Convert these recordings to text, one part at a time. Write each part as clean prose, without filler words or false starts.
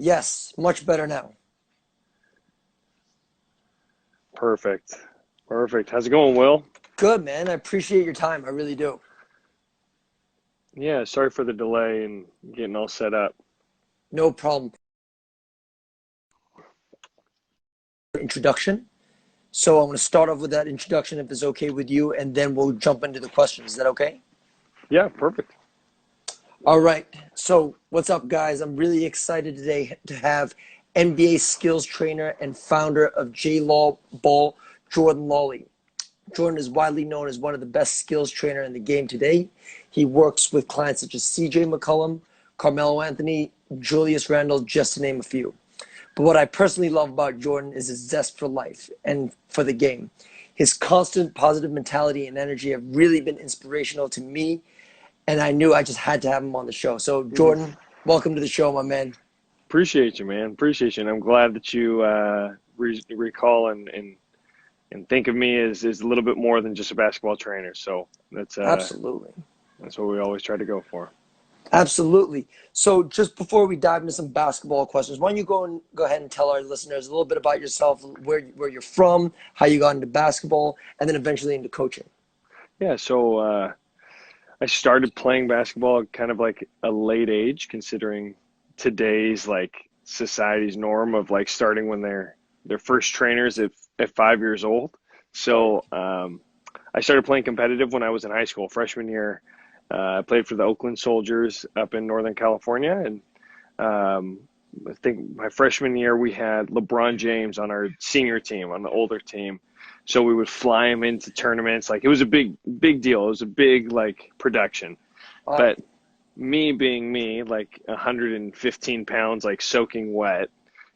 Yes, much better now. Perfect. Perfect. How's it going, Will? Good, man. I appreciate your time. I really do. Yeah, sorry for the delay and getting all set up. No problem. Introduction. So I'm going to start off with that introduction if it's okay with you, and then we'll jump into the questions. Is that okay? Yeah, perfect. All right. So what's up, guys? I'm really excited today to have NBA skills trainer and founder of J Law Ball, Jordan Lawley. Jordan is widely known as one of the best skills trainer in the game today. He works with clients such as CJ McCollum, Carmelo Anthony, Julius Randle, just to name a few. But what I personally love about Jordan is his zest for life and for the game. His constant positive mentality and energy have really been inspirational to me, and I knew I just had to have him on the show. So, Mhm. Jordan, welcome to the show, my man. Appreciate you, man. Appreciate you. And I'm glad that you recall and think of me as a little bit more than just a basketball trainer. So Absolutely. that's what we always try to go for. Absolutely. So, just before we dive into some basketball questions, why don't you go ahead and tell our listeners a little bit about yourself, where you're from, how you got into basketball, and then eventually into coaching. Yeah, so I started playing basketball at kind of like a late age, considering today's like society's norm of like starting when they're first trainers at 5 years old. Right. So I started playing competitive when I was in high school, freshman year. I played for the Oakland Soldiers up in Northern California, and um, I think my freshman year we had LeBron James on our senior team, on the older team. So we would fly him into tournaments. Like it was a big deal. It was a big like production. Wow. But me being me, like 115 pounds, like soaking wet,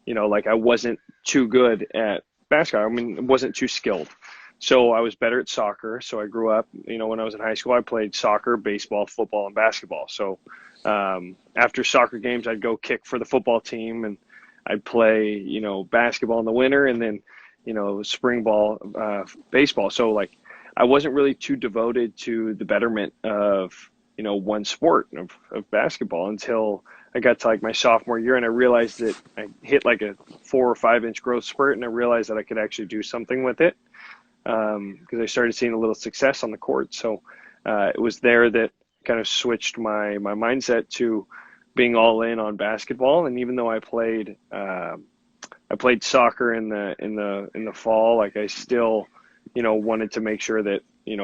like I wasn't too good at basketball. I mean, I wasn't too skilled. So I was better at soccer. So I grew up, when I was in high school, I played soccer, baseball, football, and basketball. So after soccer games, I'd go kick for the football team and I'd play, basketball in the winter and then, spring ball, baseball. So like I wasn't really too devoted to the betterment of, one sport of basketball until I got to like my sophomore year and I realized that I hit like a 4 or 5 inch growth spurt and I realized that I could actually do something with it because I started seeing a little success on the court. So it was there that kind of switched my mindset to being all in on basketball. And even though I played soccer in the fall, like I still wanted to make sure that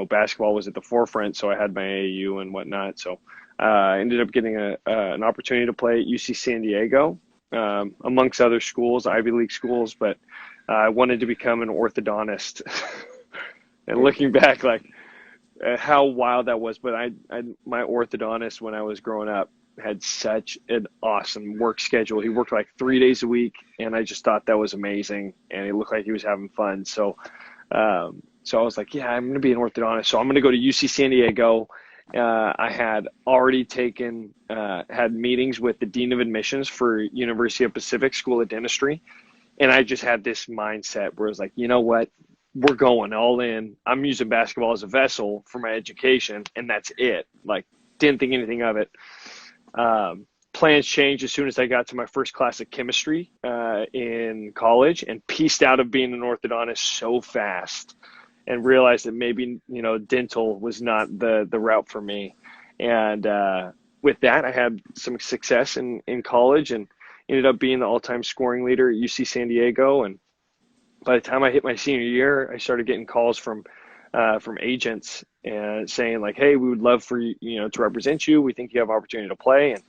basketball was at the forefront. So I had my AAU and whatnot. So I ended up getting an opportunity to play at UC San Diego, amongst other schools, Ivy League schools, but I wanted to become an orthodontist. And Very looking cool. back, like how wild that was. But my orthodontist when I was growing up had such an awesome work schedule. He worked like 3 days a week, and I just thought that was amazing. And he looked like he was having fun. So I was like, yeah, I'm going to be an orthodontist. So I'm going to go to UC San Diego. I had already had meetings with the dean of admissions for University of Pacific School of Dentistry, and I just had this mindset where it was like, you know what? We're going all in. I'm using basketball as a vessel for my education, and that's it. Like, didn't think anything of it. Plans changed as soon as I got to my first class of chemistry in college and pieced out of being an orthodontist so fast and realized that maybe, dental was not the route for me. And with that, I had some success in college and ended up being the all-time scoring leader at UC San Diego. And by the time I hit my senior year, I started getting calls from agents and saying like, "Hey, we would love for you, to represent you. We think you have opportunity to play." And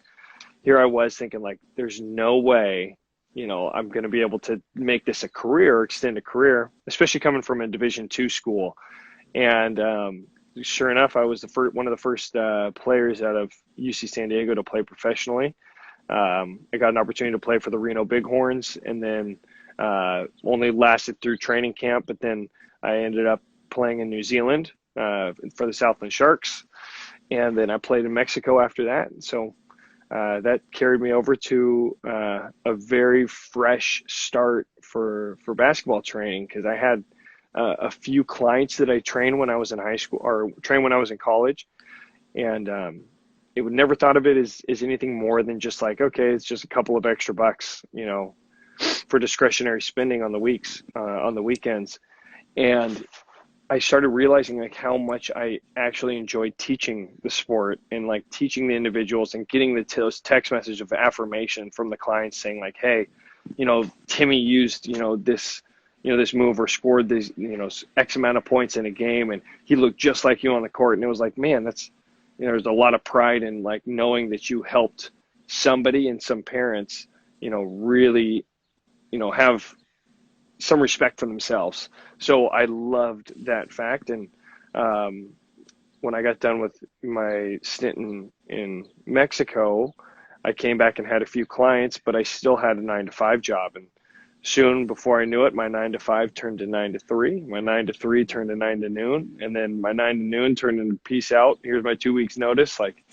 here I was thinking like, "There's no way, I'm going to be able to make this a career, or extend a career, especially coming from a Division II school." And sure enough, I was one of the first players out of UC San Diego to play professionally. I got an opportunity to play for the Reno Bighorns, and then only lasted through training camp. But then I ended up playing in New Zealand for the Southland Sharks, and then I played in Mexico after that. So that carried me over to a very fresh start for basketball training because I had a few clients that I trained when I was in high school or trained when I was in college, and it would never thought of it as anything more than just like, okay, it's just a couple of extra bucks, for discretionary spending on the on the weekends. And I started realizing like how much I actually enjoyed teaching the sport and like teaching the individuals and getting those text message of affirmation from the clients saying like, hey, Timmy used, this move or scored this, X amount of points in a game and he looked just like you on the court. And it was like, man, that's, there's a lot of pride in like knowing that you helped somebody and some parents, really, have some respect for themselves. So I loved that fact. And when I got done with my stint in Mexico, I came back and had a few clients, but I still had a 9 to 5 job. And soon, before I knew it, my 9 to 5 turned to 9 to 3. My 9 to 3 turned to 9 to noon. And then my 9 to noon turned into peace out. Here's my 2 weeks notice. Like,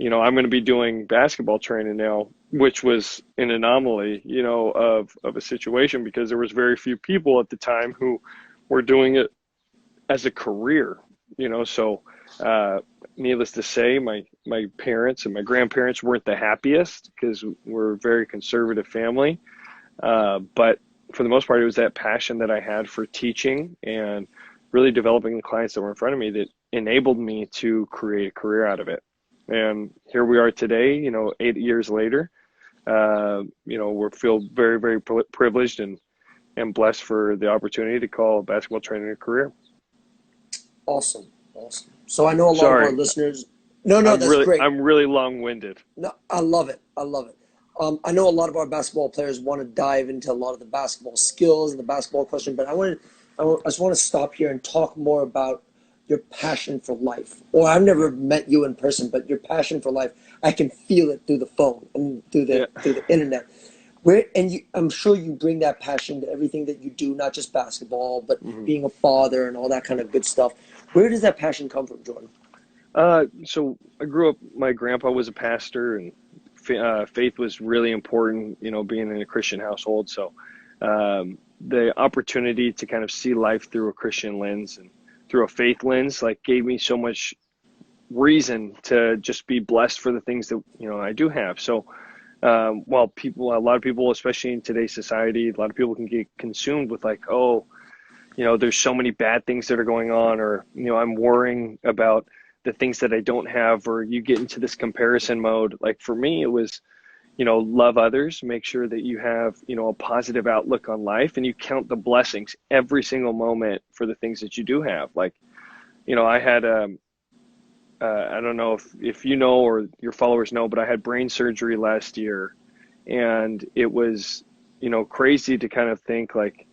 I'm going to be doing basketball training now, which was an anomaly, of a situation because there was very few people at the time who were doing it as a career, so needless to say, my parents and my grandparents weren't the happiest because we're a very conservative family. But for the most part, it was that passion that I had for teaching and really developing the clients that were in front of me that enabled me to create a career out of it. And here we are today, 8 years later. We feel very, very privileged and blessed for the opportunity to call basketball training a career. Awesome. So I know a lot of our Sorry, listeners. No, that's great. I'm really long-winded. No, I love it. I know a lot of our basketball players want to dive into a lot of the basketball skills and the basketball question, but I just want to stop here and talk more about your passion for life. Or I've never met you in person, but your passion for life, I can feel it through the phone and through the internet. I'm sure you bring that passion to everything that you do, not just basketball, but being a father and all that kind of good stuff. Where does that passion come from, Jordan? So I grew up, my grandpa was a pastor and faith was really important, being in a Christian household. So the opportunity to kind of see life through a Christian lens and through a faith lens, like gave me so much reason to just be blessed for the things that, I do have. So while a lot of people, especially in today's society, a lot of people can get consumed with like, oh, there's so many bad things that are going on, or, I'm worrying about the things that I don't have, or you get into this comparison mode. Like for me, it was, love others, make sure that you have, a positive outlook on life and you count the blessings every single moment for the things that you do have. Like, I had, I don't know if you know or your followers know, but I had brain surgery last year, and it was, crazy to kind of think like,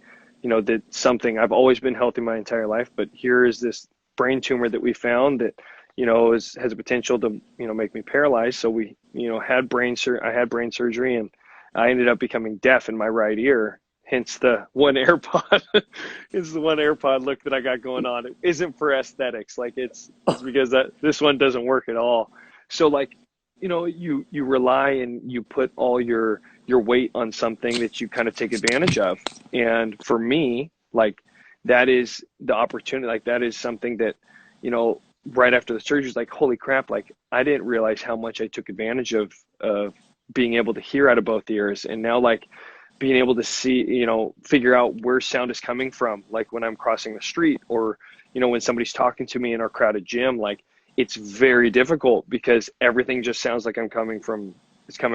that something, I've always been healthy my entire life, but here is this brain tumor that we found that, has a potential to, make me paralyzed. So we, I had brain surgery, and I ended up becoming deaf in my right ear. Hence the one AirPod. It's the one AirPod look that I got going on. It isn't for aesthetics. Like it's because this one doesn't work at all. So like, you rely and you put all your weight on something that you kind of take advantage of. And for me, like that is the opportunity. Like that is something that, right after the surgery is like, holy crap. Like I didn't realize how much I took advantage of being able to hear out of both ears. And now like being able to see, figure out where sound is coming from. Like when I'm crossing the street or, when somebody's talking to me in our crowded gym, like it's very difficult because everything just sounds like it's coming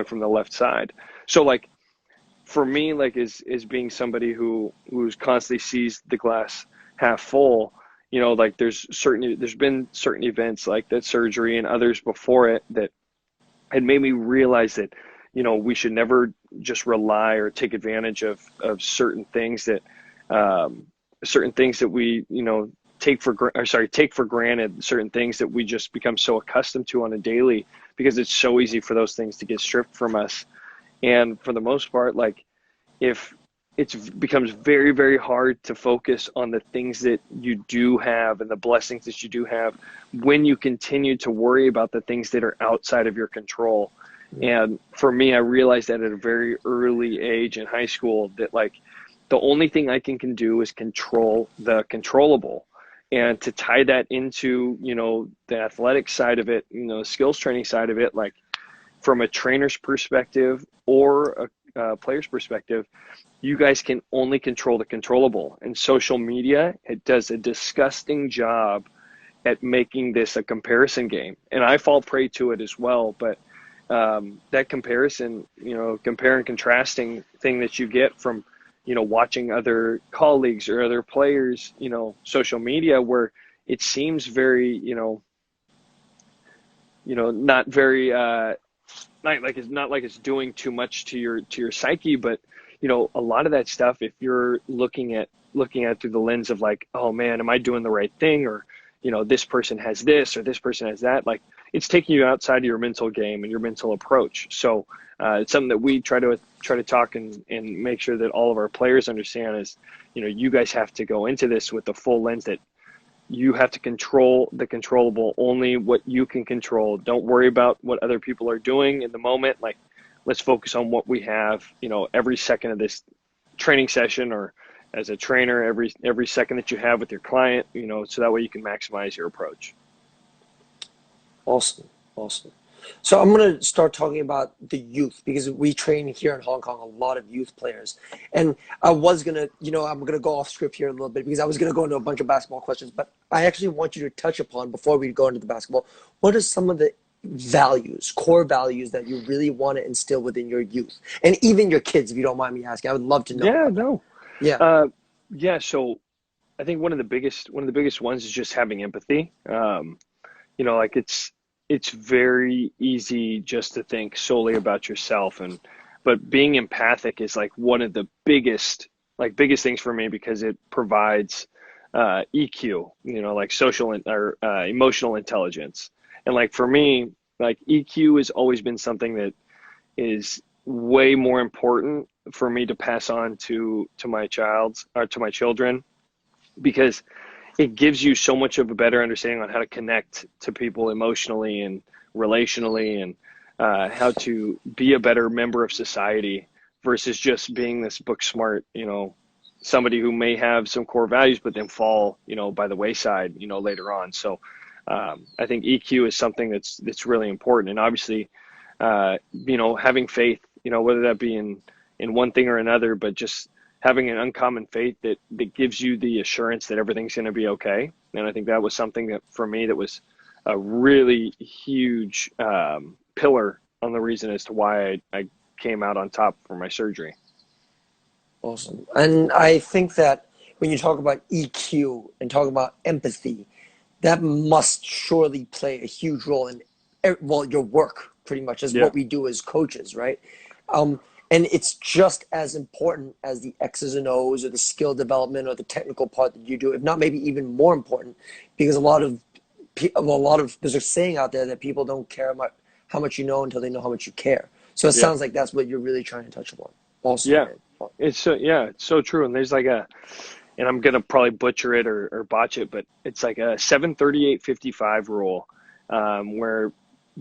from the left side. So like for me, like is being somebody who's constantly sees the glass half full, like there's been certain events like that surgery and others before it that had made me realize that, we should never just rely or take advantage of certain things that we, take for granted, certain things that we just become so accustomed to on a daily, because it's so easy for those things to get stripped from us. And for the most part, like if it becomes very, very hard to focus on the things that you do have and the blessings that you do have when you continue to worry about the things that are outside of your control. And for me, I realized that at a very early age in high school that like the only thing I can do is control the controllable. and to tie that into, the athletic side of it, skills training side of it, like from a trainer's perspective or a player's perspective, you guys can only control the controllable. And social media, it does a disgusting job at making this a comparison game. And I fall prey to it as well. But that comparison, compare and contrasting thing that you get from, watching other colleagues or other players, social media, where it seems very, not very, not like it's doing too much to your psyche, but a lot of that stuff, if you're looking at through the lens of like, oh man, am I doing the right thing, or this person has this or this person has that, like it's taking you outside of your mental game and your mental approach. So it's something that we try to talk and make sure that all of our players understand is, you guys have to go into this with the full lens that you have to control the controllable, only what you can control. Don't worry about what other people are doing in the moment. Like, let's focus on what we have, every second of this training session, or as a trainer, every second that you have with your client, so that way you can maximize your approach. Awesome. Awesome. So I'm going to start talking about the youth, because we train here in Hong Kong a lot of youth players. And I was going to, I'm going to go off script here a little bit, because I was going to go into a bunch of basketball questions, but I actually want you to touch upon, before we go into the basketball, what are some of the values, core values that you really want to instill within your youth, and even your kids, if you don't mind me asking? I would love to know Yeah, about that. no. Yeah. Yeah. So I think one of the biggest ones is just having empathy. Like it's very easy just to think solely about yourself, but being empathic is like one of the biggest things for me, because it provides EQ, like or emotional intelligence. And like for me, like EQ has always been something that is way more important for me to pass on to my children, because it gives you so much of a better understanding on how to connect to people emotionally and relationally, and how to be a better member of society, versus just being this book smart, somebody who may have some core values but then fall, by the wayside, later on. So I think EQ is something that's really important. And obviously, having faith, whether that be in one thing or another, but just having an uncommon faith that gives you the assurance that everything's going to be okay. And I think that was something that for me, that was a really huge pillar on the reason as to why I came out on top for my surgery. Awesome. And I think that when you talk about EQ and talk about empathy, that must surely play a huge role in, well, your work, pretty much, as Yeah. what we do as coaches, right? And it's just as important as the X's and O's, or the skill development, or the technical part that you do, if not maybe even more important, because there's a saying out there that people don't care much how much you know until they know how much you care. So it Yeah. sounds like that's what you're really trying to touch upon. Awesome, Yeah. man. It's so true. And there's like and I'm going to probably butcher it or botch it, but it's like a 738-55 rule, where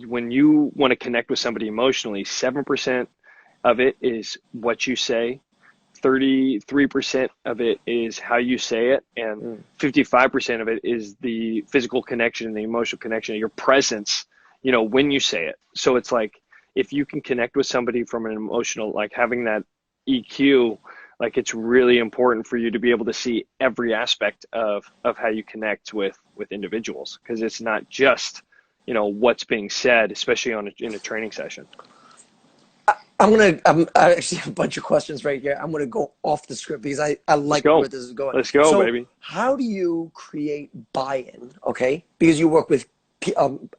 when you want to connect with somebody emotionally, 7% of it is what you say, 33% of it is how you say it, and Mm. 55% of it is the physical connection, the emotional connection, your presence, when you say it. So it's like, if you can connect with somebody from an emotional, like having that EQ, like it's really important for you to be able to see every aspect of how you connect with individuals, because it's not just, what's being said, especially in a training session. I actually have a bunch of questions right here. I'm gonna go off the script, because I Let's like go. where this is going. Let's go, So baby. how do you create buy-in? Okay, because you work with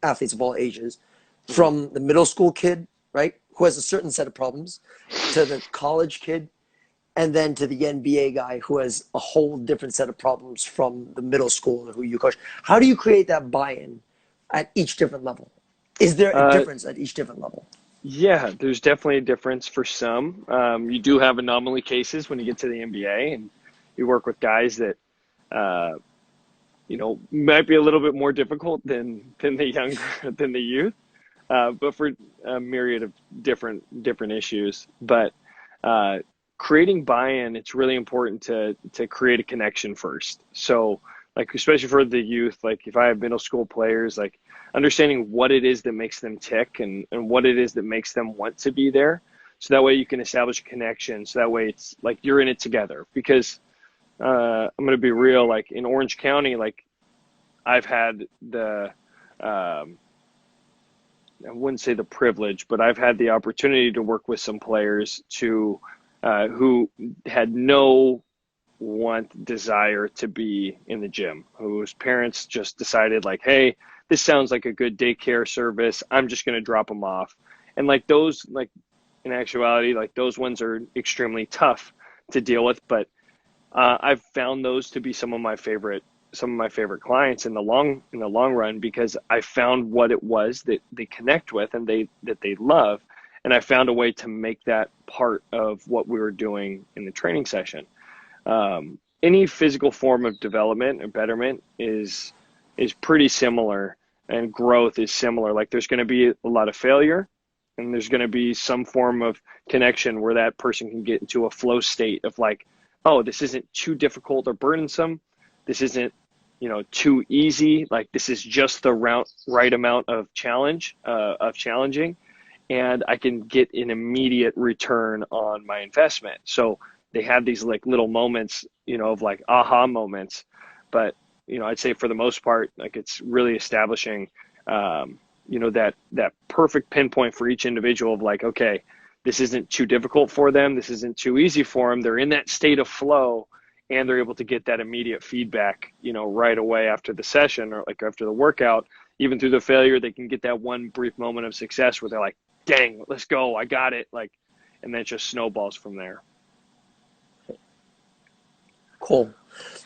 athletes of all ages, Mhm. from the middle school kid, right, who has a certain set of problems, to the college kid, and then to the NBA guy who has a whole different set of problems from the middle school who you coach. How do you create that buy-in at each different level? Is there a Uh, difference at each different level? yeah, there's definitely a difference for some. You do have anomaly cases when you get to the NBA, and you work with guys that, uh, might be a little bit more difficult than the younger than the youth, but for a myriad of different issues. But creating buy-in, it's really important to create a connection first. So like especially for the youth, like if I have middle school players, like understanding what it is that makes them tick and what it is that makes them want to be there. So that way you can establish a connection. So that way it's like you're in it together. Because I'm going to be real, like in Orange County, like I've had the, I wouldn't say the privilege, but I've had the opportunity to work with some players to who had no desire to be in the gym, whose parents just decided like, hey, this sounds like a good daycare service. I'm just going to drop them off. And like those, like in actuality, like those ones are extremely tough to deal with. But I've found those to be some of my favorite clients in the long run, because I found what it was that they connect with and they love, and I found a way to make that part of what we were doing in the training session. Any physical form of development and betterment is pretty similar, and growth is similar. Like there's going to be a lot of failure, and there's going to be some form of connection where that person can get into a flow state of like, oh, this isn't too difficult or burdensome. This isn't, too easy. Like this is just the right amount of challenging, and I can get an immediate return on my investment. So they have these like little moments, of like aha moments. But, I'd say for the most part, like it's really establishing, that perfect pinpoint for each individual of like, okay, this isn't too difficult for them. This isn't too easy for them. They're in that state of flow, and they're able to get that immediate feedback, right away after the session or like after the workout. Even through the failure, they can get that one brief moment of success where they're like, dang, let's go, I got it. Like, and then it just snowballs from there. Cool.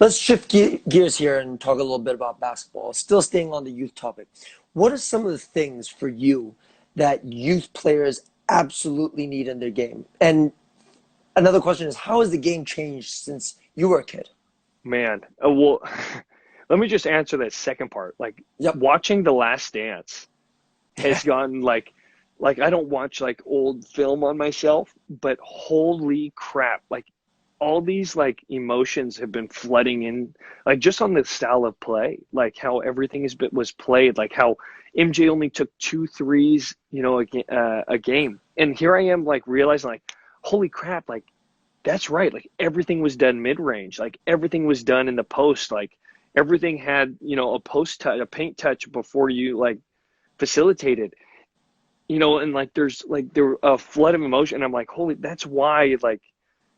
Let's shift gears here and talk a little bit about basketball. Still staying on the youth topic. What are some of the things for you that youth players absolutely need in their game? And another question is, how has the game changed since you were a kid? Man, well, let me just answer that second part. Like Yep. watching The Last Dance has gotten like I don't watch like old film on myself, but holy crap, like all these like emotions have been flooding in, like just on the style of play, like how everything was played, like how MJ only took two threes, a game, and here I am like realizing like, holy crap, like that's right, like everything was done mid range, like everything was done in the post, like everything had a post touch, a paint touch before you like facilitated, and like there a flood of emotion, and I'm like, holy, that's why like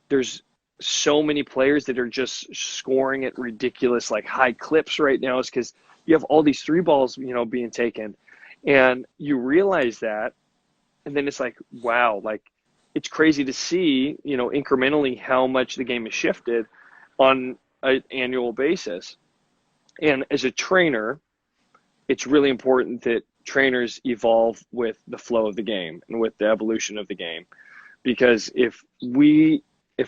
there's so many players that are just scoring at ridiculous like high clips right now, is because you have all these three balls being taken, and you realize that, and then it's like, wow, like it's crazy to see incrementally how much the game has shifted on an annual basis. And as a trainer, it's really important that trainers evolve with the flow of the game and with the evolution of the game, because if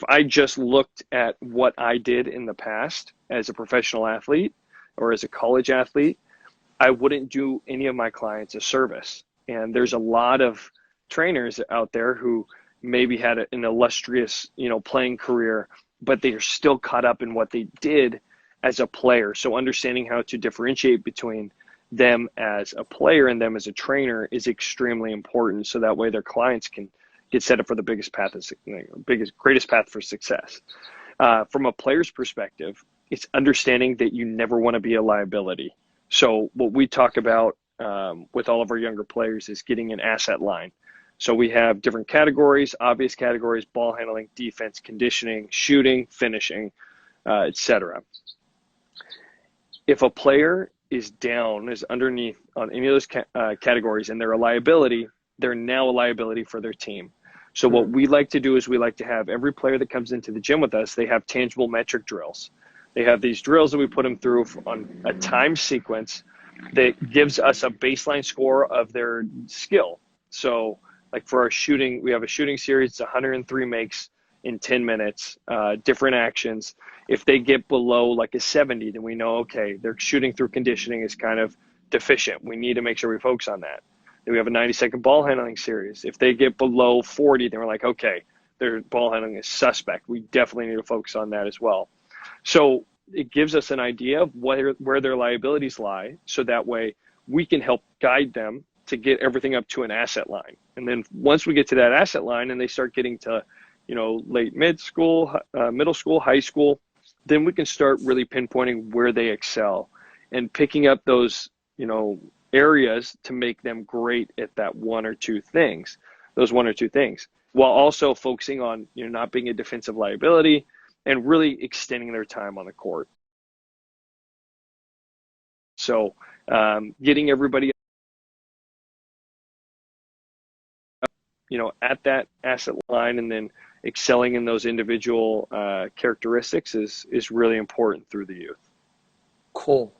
I just looked at what I did in the past as a professional athlete or as a college athlete, I wouldn't do any of my clients a service. And there's a lot of trainers out there who maybe had an illustrious, playing career, but they are still caught up in what they did as a player. So understanding how to differentiate between them as a player and them as a trainer is extremely important. So that way their clients can get set up for the greatest path for success. From a player's perspective, it's understanding that you never want to be a liability. So what we talk about with all of our younger players is getting an asset line. So we have different categories, obvious categories: ball handling, defense, conditioning, shooting, finishing, etc. If a player is underneath on any of those categories and they're a liability, they're now a liability for their team. So what we like to do is we like to have every player that comes into the gym with us, they have tangible metric drills. They have these drills that we put them through on a time sequence that gives us a baseline score of their skill. So like for our shooting, we have a shooting series, it's 103 makes in 10 minutes, different actions. If they get below like a 70, then we know, okay, their shooting through conditioning is kind of deficient. We need to make sure we focus on that. Then we have a 90-second ball handling series. If they get below 40, then we're like, okay, their ball handling is suspect. We definitely need to focus on that as well. So it gives us an idea of where their liabilities lie, so that way we can help guide them to get everything up to an asset line. And then once we get to that asset line and they start getting to, late middle school, high school, then we can start really pinpointing where they excel and picking up those, areas to make them great at those one or two things, while also focusing on, not being a defensive liability and really extending their time on the court. So getting everybody, at that asset line and then excelling in those individual characteristics is really important through the youth. Cool.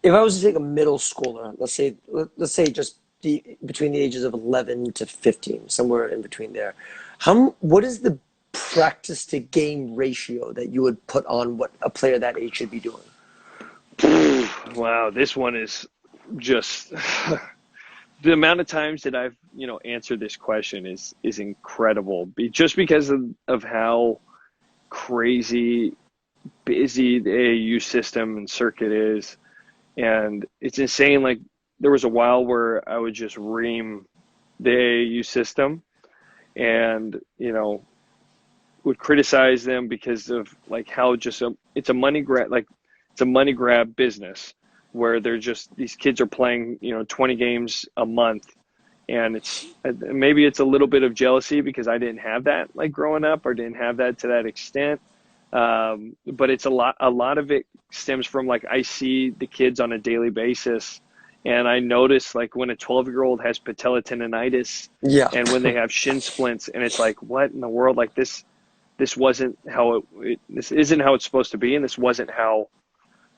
If I was to take a middle schooler, let's say just between the ages of 11 to 15, somewhere in between there, what is the practice to game ratio that you would put on what a player that age should be doing? Wow, this one is just the amount of times that I've answered this question is incredible. Just because of how crazy busy the AAU system and circuit is, and it's insane. Like, there was a while where I would just ream the AAU system, and would criticize them because of like how it's a money grab, it's a money grab business where these kids are playing 20 games a month, and maybe it's a little bit of jealousy because I didn't have that like growing up, or didn't have that to that extent. But it's a lot of it stems from like I see the kids on a daily basis, and I notice like when a 12-year-old has patella tendonitis, yeah, and when they have shin splints, and it's like, what in the world? Like this wasn't how this isn't how it's supposed to be, and this wasn't how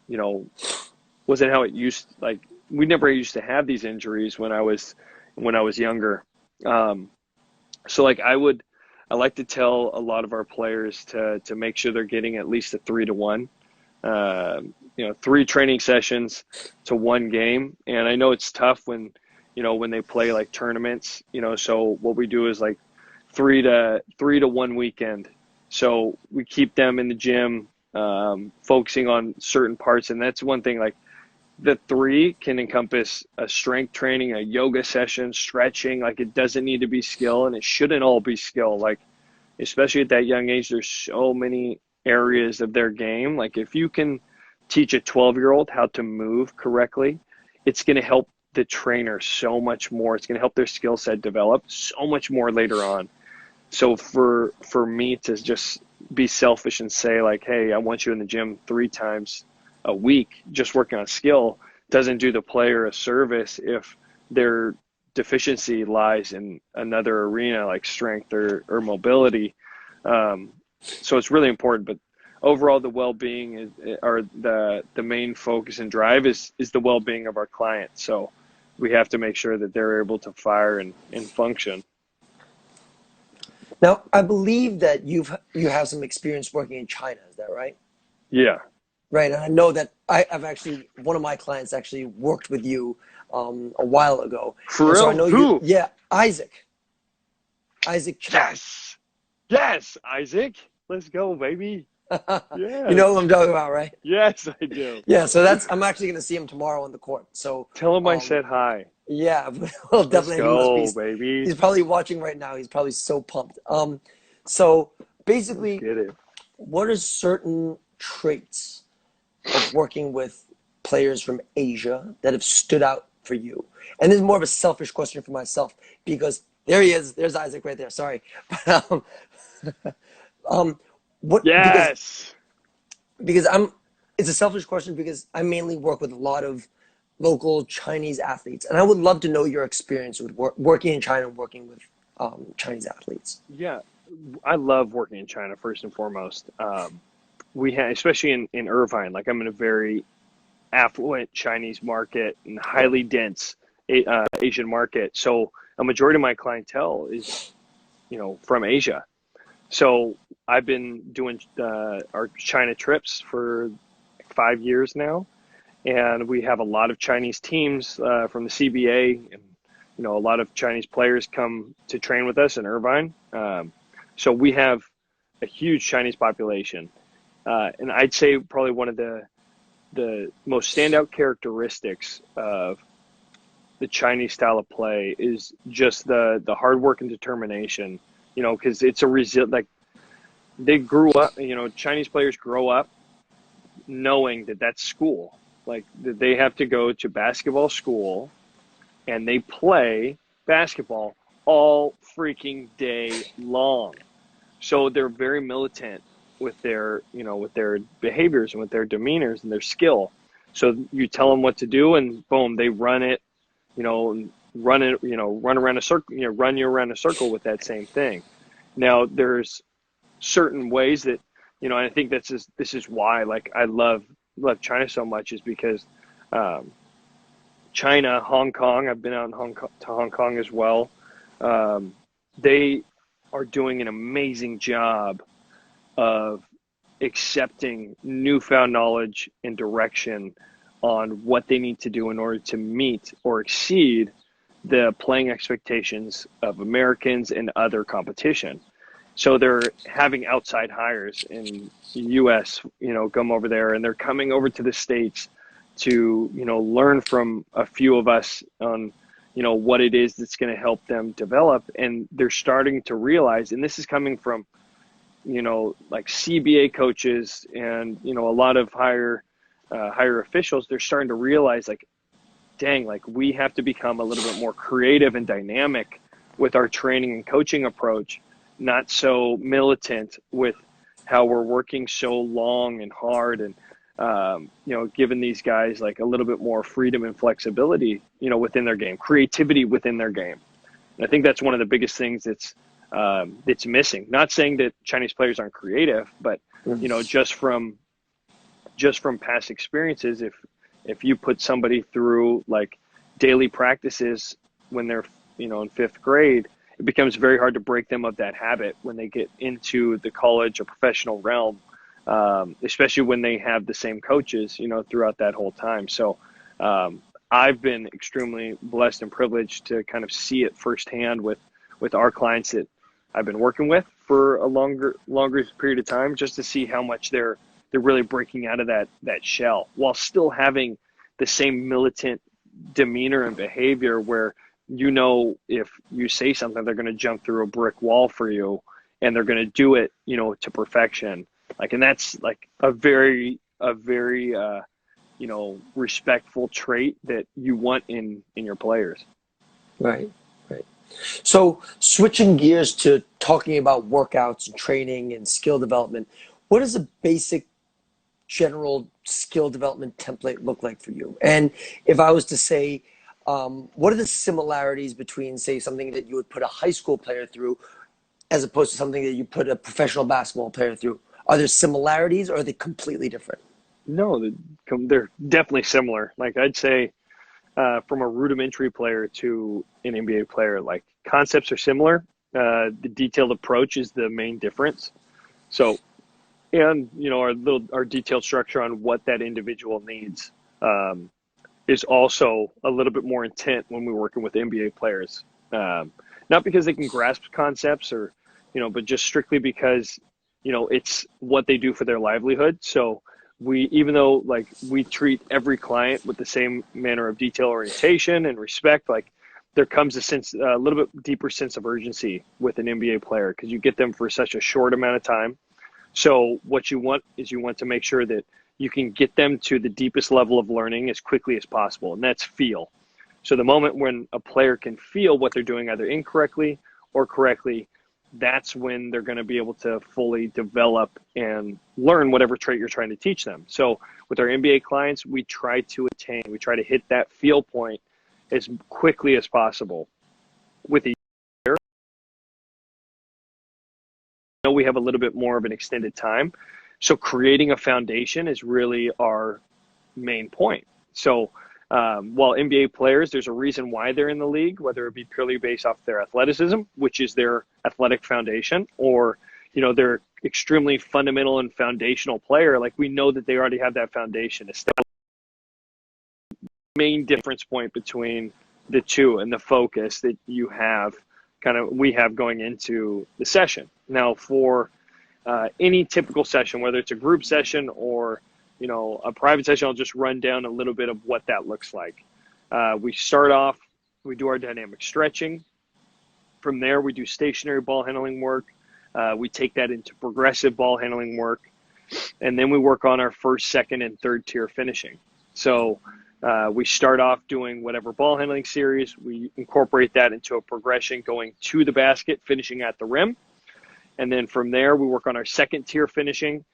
it used. Like, we never used to have these injuries when I was younger. So like I like to tell a lot of our players to make sure they're getting at least a 3-to-1, 3 training sessions to 1 game. And I know it's tough when they play like tournaments, so what we do is like 3 to 1 weekend. So we keep them in the gym, focusing on certain parts. And that's one thing, like the 3 can encompass a strength training, a yoga session, stretching. Like, it doesn't need to be skill, and it shouldn't all be skill. Like, especially at that young age, there's so many areas of their game. Like, if you can teach a 12-year-old how to move correctly, it's going to help the trainer so much more. It's going to help their skill set develop so much more later on. So for me to just be selfish and say like, hey, I want you in the gym 3 times a week just working on skill doesn't do the player a service if their deficiency lies in another arena like strength or mobility. So it's really important. But overall, the well-being or the main focus and drive is the well-being of our clients. So we have to make sure that they're able to fire and function. Now, I believe that you have some experience working in China. Is that right? Yeah. Right, and I know that I've actually, one of my clients actually worked with you a while ago. For and real? so I know Who? Yeah, Isaac Chan. Yes, Isaac. Let's go, baby. You know Yes. who I'm talking about, right? Yes, I do. Yeah, so I'm actually going to see him tomorrow on the court. So Tell him I said hi. yeah, well, Let's definitely he must go, be. baby. He's probably watching right now. He's probably so pumped. So Let's basically, get it. what are certain traits of working with players from Asia that have stood out for you? And this is more of a selfish question for myself because there he is. There's Isaac right there. Sorry. But, what Yes. because it's a selfish question because I mainly work with a lot of local Chinese athletes, and I would love to know your experience with working in China and working with Chinese athletes. Yeah, I love working in China first and foremost. We have, especially in Irvine, like I'm in a very affluent Chinese market and highly dense Asian market. So a majority of my clientele is, from Asia. So I've been doing our China trips for 5 years now, and we have a lot of Chinese teams from the CBA, and a lot of Chinese players come to train with us in Irvine. So we have a huge Chinese population, And I'd say probably one of the most standout characteristics of the Chinese style of play is just the hard work and determination. Because it's like they grew up. Chinese players grow up knowing that that's school. Like that they have to go to basketball school, and they play basketball all freaking day long. So they're very militant with their behaviors and with their demeanors and their skill. So you tell them what to do, and boom, they run it. Run it. Run around a circle. Run you around a circle with that same thing. Now there's certain ways that I think this is why like I love China so much, is because China, Hong Kong. I've been out in Hong Kong as well. They are doing an amazing job of accepting newfound knowledge and direction on what they need to do in order to meet or exceed the playing expectations of Americans and other competition. So they're having outside hires in the U.S., come over there, and they're coming over to the States to, learn from a few of us on, what it is that's going to help them develop. And they're starting to realize, and this is coming from, like CBA coaches and, a lot of higher officials, they're starting to realize like, dang, like we have to become a little bit more creative and dynamic with our training and coaching approach, not so militant with how we're working so long and hard, and giving these guys like a little bit more freedom and flexibility, within their game, creativity within their game. And I think that's one of the biggest things that's missing. Not saying that Chinese players aren't creative, but just from past experiences, if you put somebody through like daily practices when they're in fifth grade, it becomes very hard to break them of that habit when they get into the college or professional realm, especially when they have the same coaches, throughout that whole time. So I've been extremely blessed and privileged to kind of see it firsthand with our clients that I've been working with for a longer period of time, just to see how much they're really breaking out of that shell while still having the same militant demeanor and behavior where, if you say something, they're going to jump through a brick wall for you, and they're going to do it, to perfection. Like, and that's like a very respectful trait that you want in your players. Right, right. So switching gears to talking about workouts and training and skill development, what does a basic general skill development template look like for you? And if I was to say, what are the similarities between, say, something that you would put a high school player through as opposed to something that you put a professional basketball player through? Are there similarities, or are they completely different? No, they're definitely similar. Like I'd say, from a rudimentary player to an NBA player, like concepts are similar. The detailed approach is the main difference. So, and our detailed structure on what that individual needs is also a little bit more intent when we're working with NBA players. Not because they can grasp concepts or, but just strictly because, it's what they do for their livelihood. So even though like we treat every client with the same manner of detail, orientation, and respect, like there comes a little bit deeper sense of urgency with an NBA player because you get them for such a short amount of time. So what you want to make sure that you can get them to the deepest level of learning as quickly as possible, and that's feel. So the moment when a player can feel what they're doing either incorrectly or correctly, that's when they're going to be able to fully develop and learn whatever trait you're trying to teach them. So with our NBA clients, we try to hit that feel point as quickly as possible. With a year, we have a little bit more of an extended time. So creating a foundation is really our main point. So while NBA players, there's a reason why they're in the league, whether it be purely based off their athleticism, which is their athletic foundation, or, they're extremely fundamental and foundational player. Like we know that they already have that foundation established. Main difference point between the two and the focus that we have going into the session. Now for any typical session, whether it's a group session or a private session. I'll just run down a little bit of what that looks like. We start off, we do our dynamic stretching. From there, we do stationary ball handling work. We take that into progressive ball handling work, and then we work on our first, second, and third tier finishing. So we start off doing whatever ball handling series. We incorporate that into a progression going to the basket, finishing at the rim. And then from there, we work on our second tier finishing,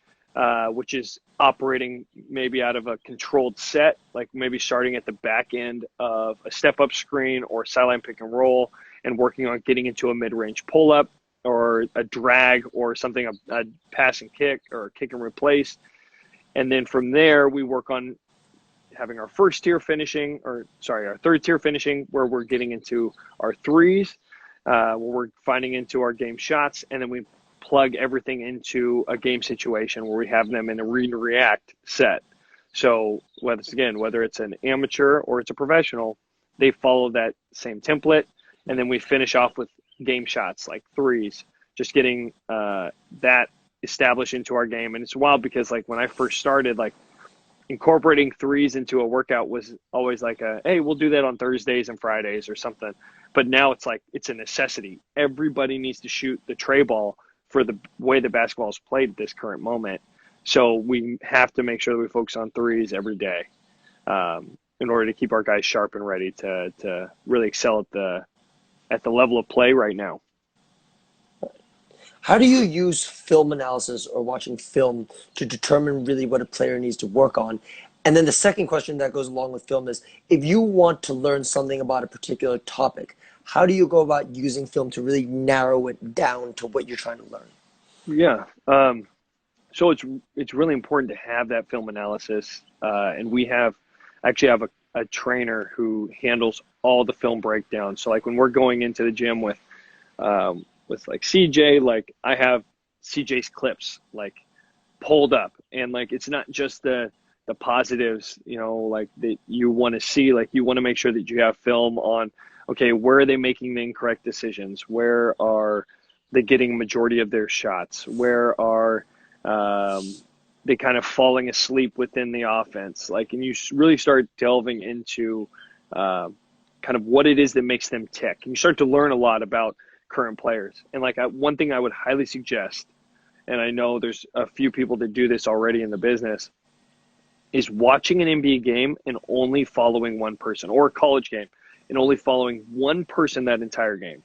which is operating maybe out of a controlled set, like maybe starting at the back end of a step-up screen or sideline pick and roll and working on getting into a mid-range pull-up or a drag or something, a pass and kick or a kick and replace. And then from there, we work on having our first tier finishing, our third tier finishing, where we're getting into our threes, where we're finding into our game shots, and then we plug everything into a game situation where we have them in a read and react set. So whether it's an amateur or it's a professional, they follow that same template, and then we finish off with game shots like threes, just getting that established into our game. And it's wild because like when I first started, like incorporating threes into a workout was always like hey, we'll do that on Thursdays and Fridays or something. But now it's like it's a necessity. Everybody needs to shoot the tray ball for the way the basketball is played at this current moment. So we have to make sure that we focus on threes every day in order to keep our guys sharp and ready to really excel at the level of play right now. How do you use film analysis or watching film to determine really what a player needs to work on? And then the second question that goes along with film is, if you want to learn something about a particular topic, how do you go about using film to really narrow it down to what you're trying to learn? Yeah. So it's really important to have that film analysis. And we actually have a trainer who handles all the film breakdowns. So like when we're going into the gym with like CJ, like I have CJ's clips like pulled up, and like it's not just the positives, like that you want to see. Like you want to make sure that you have film on, okay, where are they making the incorrect decisions? Where are they getting a majority of their shots? Where are they kind of falling asleep within the offense? Like, and you really start delving into kind of what it is that makes them tick. And you start to learn a lot about current players. And like one thing I would highly suggest, and I know there's a few people that do this already in the business, is watching an NBA game and only following one person, or a college game and only following one person that entire game.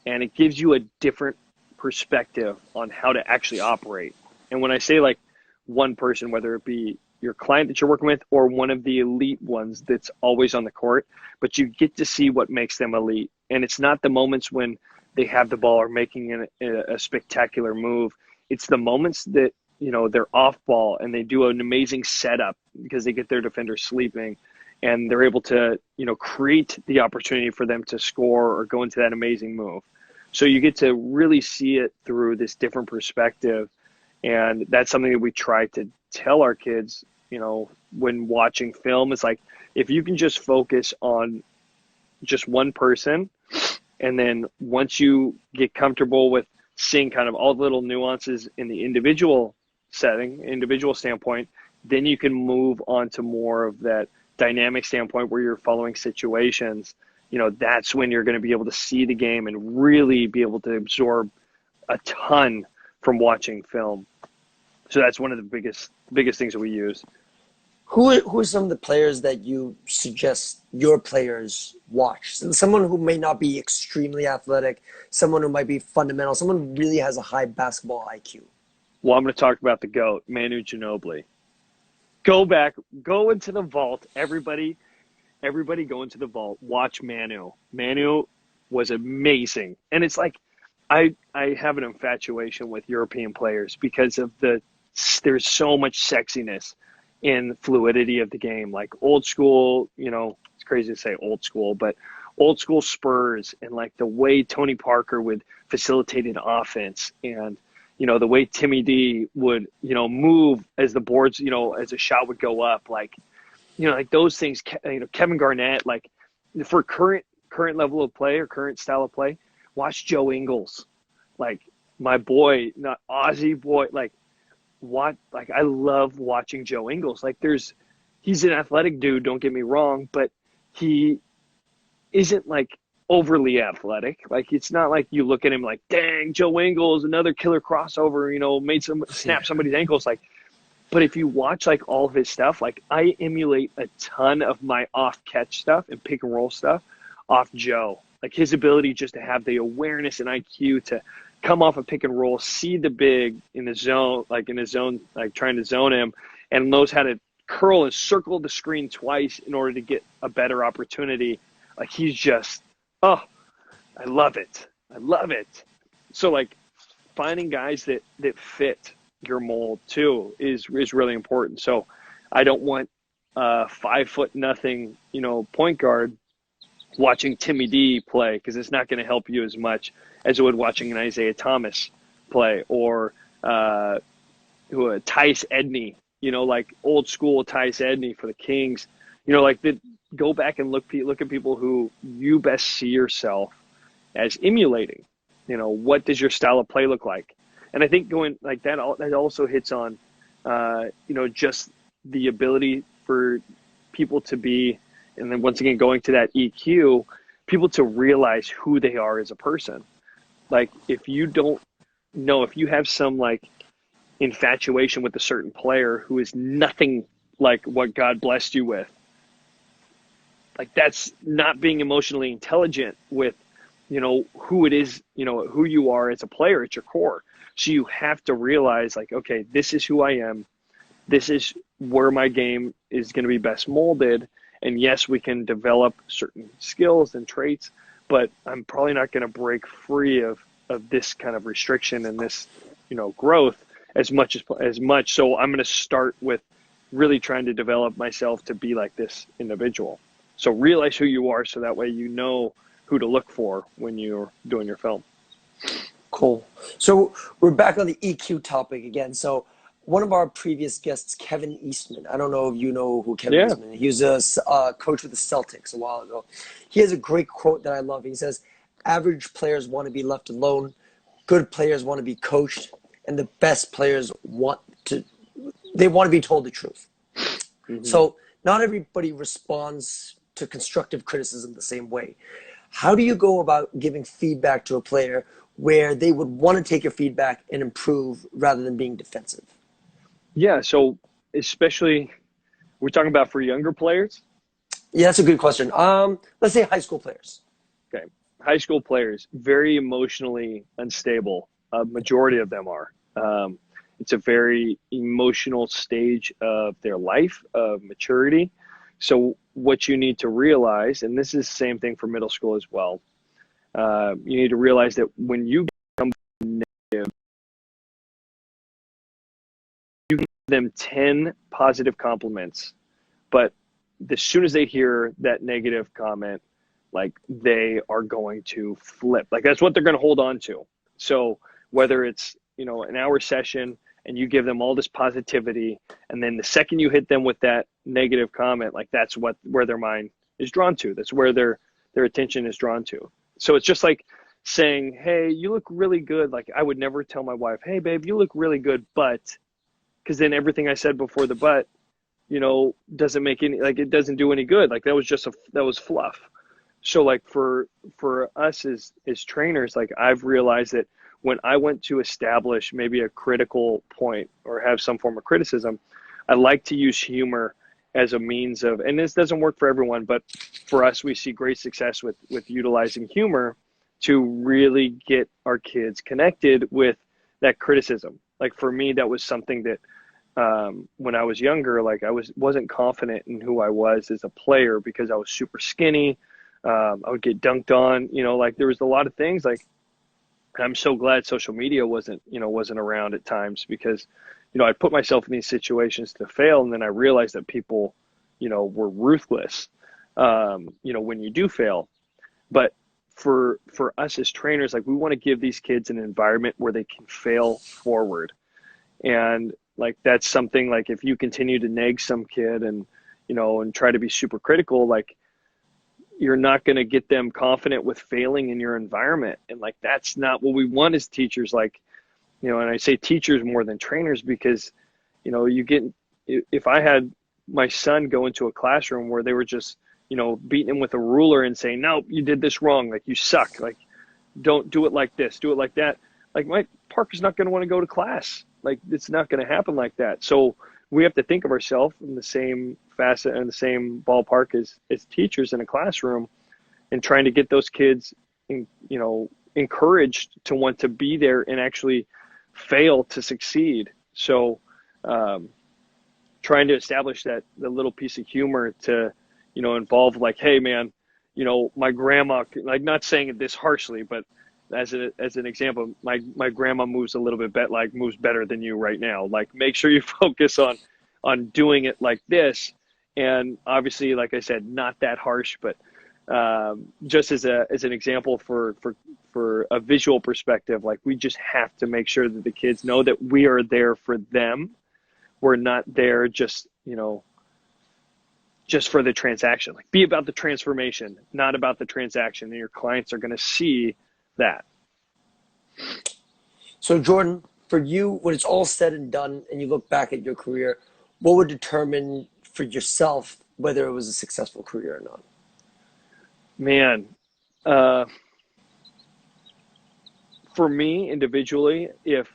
And it gives you a different perspective on how to actually operate. And when I say like one person, whether it be your client that you're working with or one of the elite ones that's always on the court, but you get to see what makes them elite. And it's not the moments when they have the ball or making a spectacular move. It's the moments that, they're off ball and they do an amazing setup because they get their defender sleeping and they're able to, create the opportunity for them to score or go into that amazing move. So you get to really see it through this different perspective. And that's something that we try to tell our kids, when watching film. Is like, if you can just focus on just one person, and then once you get comfortable with seeing kind of all the little nuances in the individual standpoint, then you can move on to more of that dynamic standpoint where you're following situations. That's when you're going to be able to see the game and really be able to absorb a ton from watching film. So that's one of the biggest things that we use. Who are some of the players that you suggest your players watch? Someone who may not be extremely athletic, someone who might be fundamental, someone who really has a high basketball IQ. Well, I'm going to talk about the GOAT, Manu Ginobili. Go into the vault. Everybody go into the vault. Watch Manu. Manu was amazing. And it's like, I have an infatuation with European players because of there's so much sexiness in fluidity of the game. Like old school, it's crazy to say old school, but old school Spurs, and like the way Tony Parker would facilitate an offense, and the way Timmy D would move as the boards, as a shot would go up, like those things. Kevin Garnett, like for current level of play or current style of play, watch Joe Ingles. Like my boy, not Aussie boy, like what, like I love watching Joe Ingles. Like he's an athletic dude, don't get me wrong, but he isn't like overly athletic. Like it's not like you look at him like, dang, Joe Ingles, another killer crossover, made some Yeah. snap somebody's ankles. Like, but if you watch like all of his stuff, like I emulate a ton of my off catch stuff and pick and roll stuff off Joe. Like his ability just to have the awareness and IQ to come off a pick and roll, see the big in the zone, like in his zone, like trying to zone him, and knows how to curl and circle the screen twice in order to get a better opportunity. Like he's just, oh, I love it. I love it. So like finding guys that fit your mold too is really important. So I don't want 5'0" point guard watching Timmy D play, because it's not going to help you as much as it would watching an Isaiah Thomas play, or Tice Edney, like old school Tice Edney for the Kings. Like go back and look at people who you best see yourself as emulating. What does your style of play look like? And I think going like that also hits on, just the ability for people to be, and then once again going to that EQ, people to realize who they are as a person. Like if you don't know, if you have some like infatuation with a certain player who is nothing like what God blessed you with, like that's not being emotionally intelligent with, who it is, who you are as a player at your core. So you have to realize like, okay, this is who I am. This is where my game is going to be best molded. And yes, we can develop certain skills and traits, but I'm probably not going to break free of this kind of restriction and this, growth as much. So I'm going to start with really trying to develop myself to be like this individual. So realize who you are, so that way you know who to look for when you're doing your film. Cool. So we're back on the EQ topic again. So one of our previous guests, Kevin Eastman. I don't know if you know who Kevin Yeah. Eastman is. He was a coach with the Celtics a while ago. He has a great quote that I love. He says, "Average players want to be left alone. Good players want to be coached, and the best players want to be told the truth." Mm-hmm. So not everybody responds to constructive criticism the same way. How do you go about giving feedback to a player where they would want to take your feedback and improve rather than being defensive? Yeah. So especially we're talking about for younger players. Yeah, that's a good question. Let's say high school players. Okay. High school players, very emotionally unstable. A majority of them are. It's a very emotional stage of their life, of maturity. So what you need to realize, and this is the same thing for middle school as well, you need to realize that when you become negative, you give them 10 positive compliments, but as soon as they hear that negative comment, like they are going to flip. Like that's what they're going to hold on to. So whether it's, an hour session and you give them all this positivity, and then the second you hit them with that negative comment, like that's where their mind is drawn to. That's where their attention is drawn to. So it's just like saying, "Hey, you look really good." Like I would never tell my wife, "Hey, babe, you look really good," but, because then everything I said before the but, doesn't make any, like it doesn't do any good. Like that was fluff. So like for us as trainers, like I've realized that when I went to establish maybe a critical point or have some form of criticism, I like to use humor as a means of, and this doesn't work for everyone, but for us, we see great success with utilizing humor to really get our kids connected with that criticism. Like for me, that was something that when I was younger, like I wasn't confident in who I was as a player because I was super skinny. I would get dunked on, like there was a lot of things. Like I'm so glad social media wasn't around at times, because, I put myself in these situations to fail. And then I realized that people, were ruthless, when you do fail. But for us as trainers, like we want to give these kids an environment where they can fail forward. And like, that's something like if you continue to nag some kid and, and try to be super critical, like you're not going to get them confident with failing in your environment. And like, that's not what we want as teachers. Like, and I say teachers more than trainers because, if I had my son go into a classroom where they were just, beating him with a ruler and saying, no, you did this wrong. Like, you suck. Like, don't do it like this, do it like that. Like, my Parker's not going to want to go to class. Like, it's not going to happen like that. So we have to think of ourselves in the same facet and the same ballpark as teachers in a classroom, and trying to get those kids, encouraged to want to be there and actually fail to succeed. So trying to establish the little piece of humor to, involve, like, hey man, my grandma, like, not saying it this harshly, but as an example, my grandma moves a little bit moves better than you right now. Like, make sure you focus on doing it like this. And obviously, like I said, not that harsh, but just as an example for a visual perspective, like, we just have to make sure that the kids know that we are there for them. We're not there just for the transaction. Like, be about the transformation, not about the transaction. And your clients are going to see that. So Jordan, for you, when it's all said and done and you look back at your career, what would determine for yourself whether it was a successful career or not? Man, for me individually, if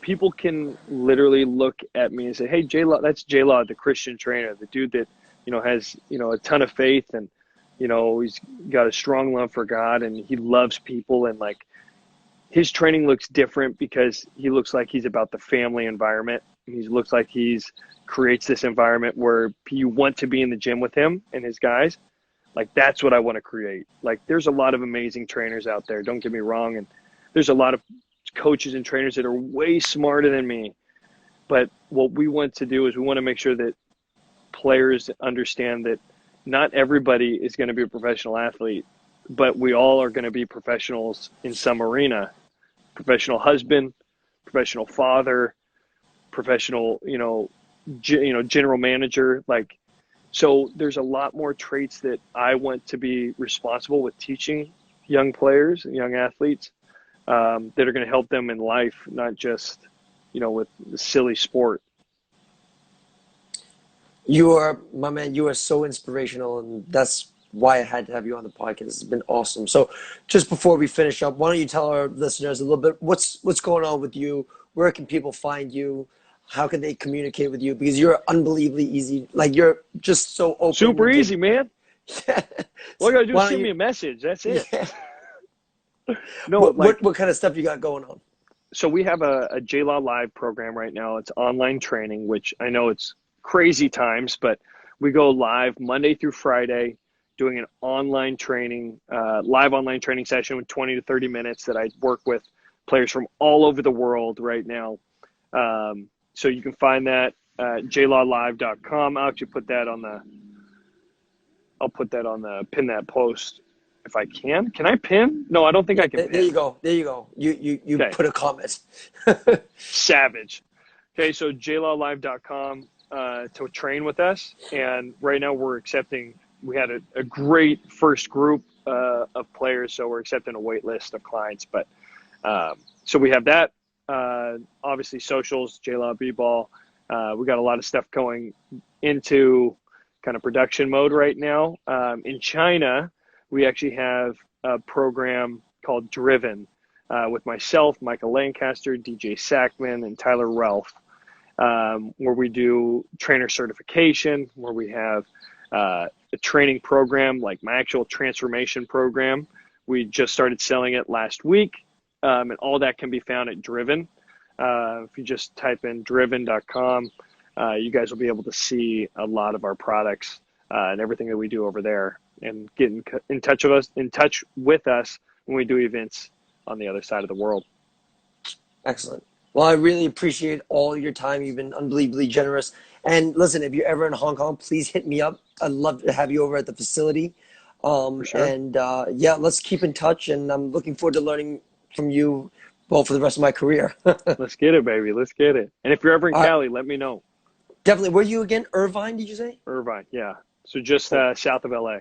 people can literally look at me and say, hey, J-Law, that's J-Law, the Christian trainer, the dude that, has, a ton of faith, and, he's got a strong love for God, and he loves people, and like, his training looks different because he looks like he's about the family environment. He looks like creates this environment where you want to be in the gym with him and his guys. Like, that's what I want to create. Like, there's a lot of amazing trainers out there, don't get me wrong, and there's a lot of coaches and trainers that are way smarter than me. But what we want to do is we want to make sure that players understand that not everybody is going to be a professional athlete, but we all are going to be professionals in some arena. Professional husband, professional father, professional, general manager. Like, so there's a lot more traits that I want to be responsible with teaching young players and young athletes that are going to help them in life, not just, with the silly sport. You are, my man, you are so inspirational, and that's why I had to have you on the podcast. It's been awesome. So just before we finish up, why don't you tell our listeners a little bit what's going on with you? Where can people find you? How can they communicate with you? Because you're unbelievably easy. Like, you're just so open. Super easy, man. Yeah. All you gotta do is shoot me a message. That's it. Yeah. No, what kind of stuff you got going on? So we have a J-Law Live program right now. It's online training, which I know it's crazy times, but we go live Monday through Friday, doing an online training, live online training session with 20 to 30 minutes that I work with players from all over the world right now. So you can find that at jlawlive.com. I'll actually put that on pin that post if I can. Can I pin? No, I don't think I can pin. There you go. You okay. Put a comment. Savage. Okay, so jlawlive.com to train with us. And right now we had a great first group of players, so we're accepting a wait list of clients. But so we have that. Obviously socials, J-Law B-Ball. We got a lot of stuff going into kind of production mode right now. In China, we actually have a program called Driven with myself, Michael Lancaster, DJ Sackman, and Tyler Ralph, where we do trainer certification, where we have a training program, like my actual transformation program. We just started selling it last week, and all that can be found at Driven. If you just type in driven.com, you guys will be able to see a lot of our products and everything that we do over there, and get in touch with us when we do events on the other side of the world. Excellent. Well, I really appreciate all your time. You've been unbelievably generous. And listen, if you're ever in Hong Kong, please hit me up. I'd love to have you over at the facility. For sure. And yeah, let's keep in touch. And I'm looking forward to learning from you, well, for the rest of my career. Let's get it, baby. Let's get it. And if you're ever in Cali, let me know. Definitely. Where are you again? Irvine, did you say? Irvine, yeah. So just south of LA.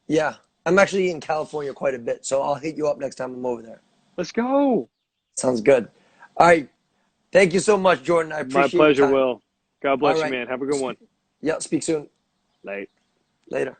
Yeah, I'm actually in California quite a bit, so I'll hit you up next time I'm over there. Let's go. Sounds good. All right. Thank you so much, Jordan. I My appreciate your pleasure, time. Will. God All bless you, right. man. Have a good one. Yeah, speak soon. Late. Later.